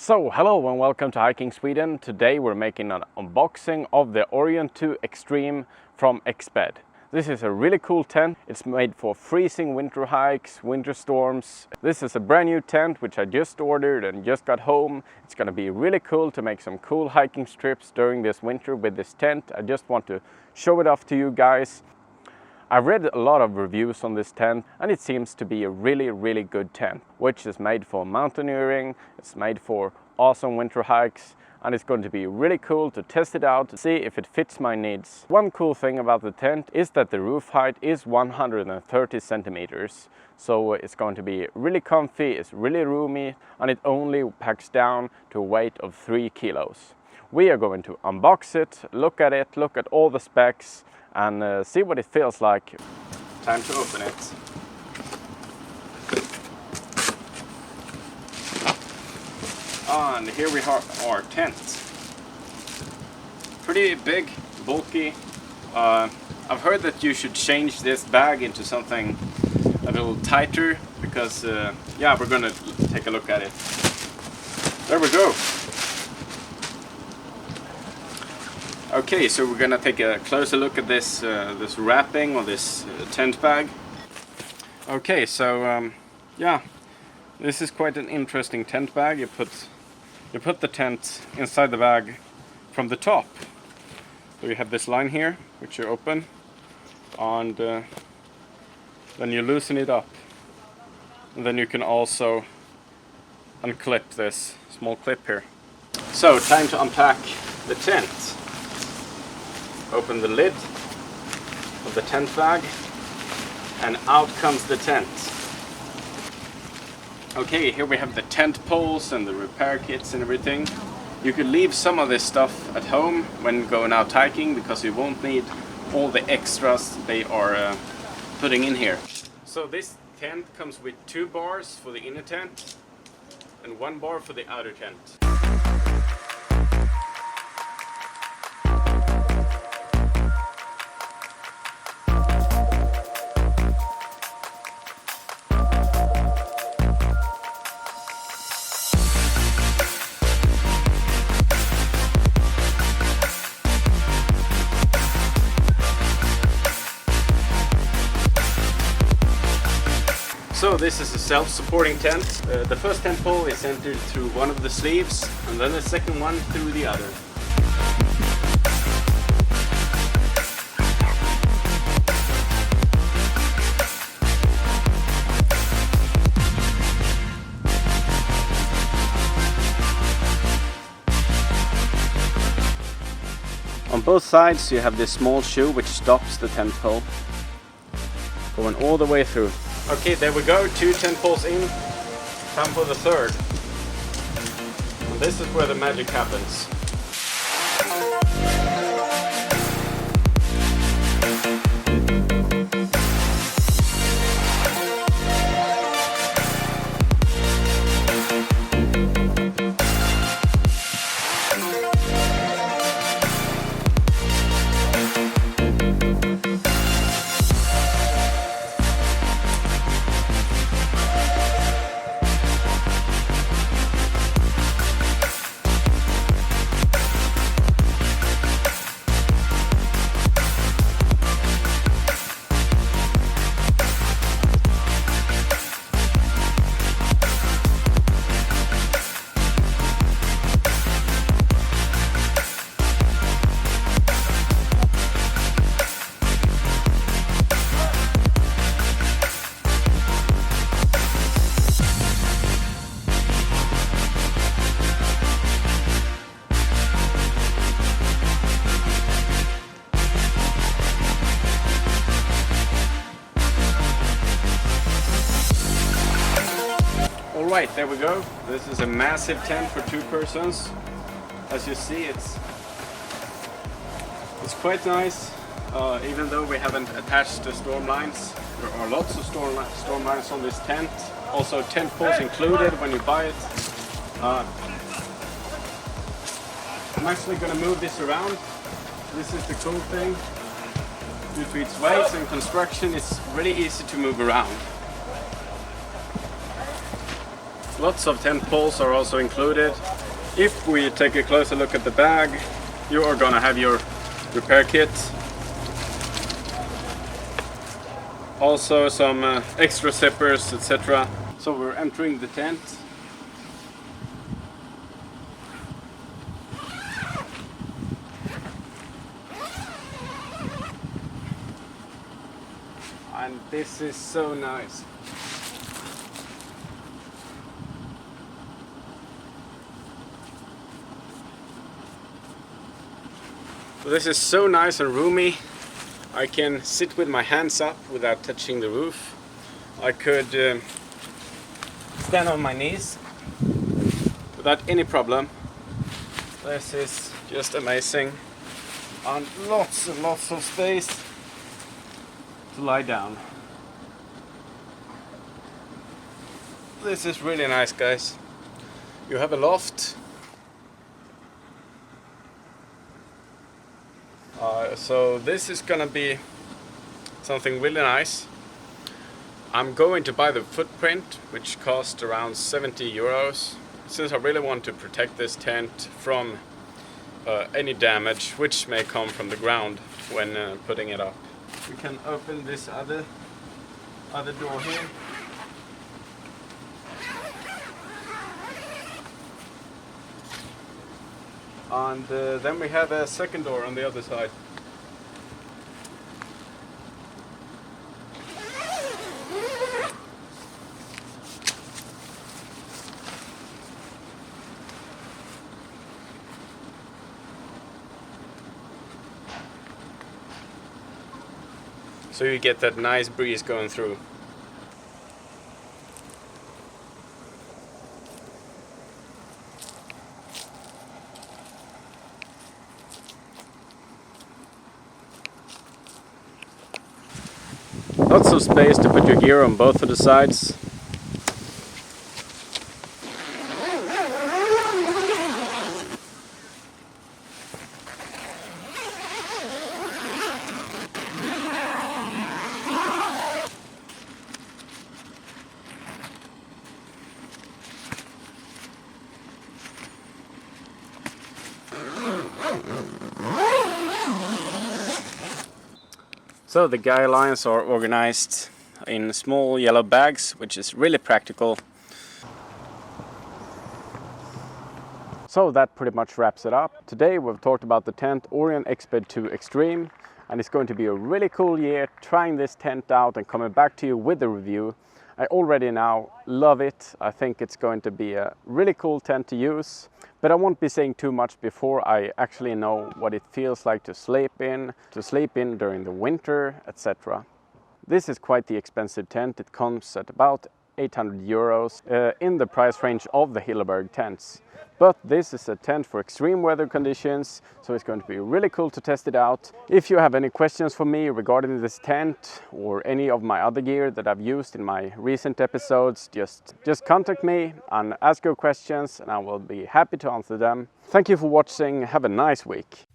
So hello and welcome to Hiking Sweden. Today we're making an unboxing of the Orion II Extreme from Exped. This is a really cool tent. It's made for freezing winter hikes, winter storms. This is a brand new tent which I just ordered and just got home. It's gonna be really cool to make some cool hiking trips during this winter with this tent. I just want to show it off to you guys. I've read a lot of reviews on this tent and it seems to be a really good tent, which is made for mountaineering, it's made for awesome winter hikes, and it's going to be really cool to test it out to see if it fits my needs. One cool thing about the tent is that the roof height is 130 centimeters. So it's going to be really comfy, it's really roomy, and it only packs down to a weight of 3 kilos. We are going to unbox it, look at all the specs, and see what it feels like. Time to open it. And here we have our tent. Pretty big, bulky. I've heard that you should change this bag into something a little tighter because, yeah, we're gonna take a look at it. There we go. Okay, so we're gonna take a closer look at this this wrapping or this tent bag. Okay, so yeah, this is quite an interesting tent bag. You put the tent inside the bag from the top. So you have this line here, which you open, and then you loosen it up, and then you can also unclip this small clip here. So time to unpack the tent. Open the lid of the tent bag and out comes the tent. Okay, here we have the tent poles and the repair kits and everything. You could leave some of this stuff at home when going out hiking because you won't need all the extras they are putting in here. So this tent comes with 2 bars for the inner tent and 1 bar for the outer tent. So this is a self-supporting tent. The first tent pole is entered through one of the sleeves and then the second one through the other. On both sides you have this small shoe which stops the tent pole, going all the way through. Okay, there we go, 2 tent poles in, time for the third. And this is where the magic happens. Alright, there we go. This is a massive tent for 2 persons. As you see, it's quite nice, even though we haven't attached the storm lines. There are lots of storm lines on this tent. Also tent poles included when you buy it. I'm actually going to move this around. This is the cool thing. Due to its weight and construction, it's really easy to move around. Lots of tent poles are also included. If we take a closer look at the bag, you are gonna have your repair kit. Also some extra zippers, etc. So we're entering the tent. And this is so nice. This is so nice and roomy. I can sit with my hands up without touching the roof. I could stand on my knees without any problem. This is just amazing. And lots and lots of space to lie down. This is really nice, guys. You have a loft. So this is gonna be something really nice. I'm going to buy the footprint, which cost around 70 euros, since I really want to protect this tent from any damage which may come from the ground when putting it up. We can open this other door here. And then we have a second door on the other side. So you get that nice breeze going through. Lots of space to put your gear on both of the sides. So the guy lines are organized in small yellow bags, which is really practical. So that pretty much wraps it up. Today we've talked about the tent Orion Exped II Extreme, and it's going to be a really cool year trying this tent out and coming back to you with a review. I already now love it. I think it's going to be a really cool tent to use, but I won't be saying too much before I actually know what it feels like to sleep in during the winter, etc. This is quite the expensive tent. It comes at about 800 euros in the price range of the Hilleberg tents. But this is a tent for extreme weather conditions, so it's going to be really cool to test it out. If you have any questions for me regarding this tent or any of my other gear that I've used in my recent episodes, just contact me and ask your questions and I will be happy to answer them. Thank you for watching. Have a nice week.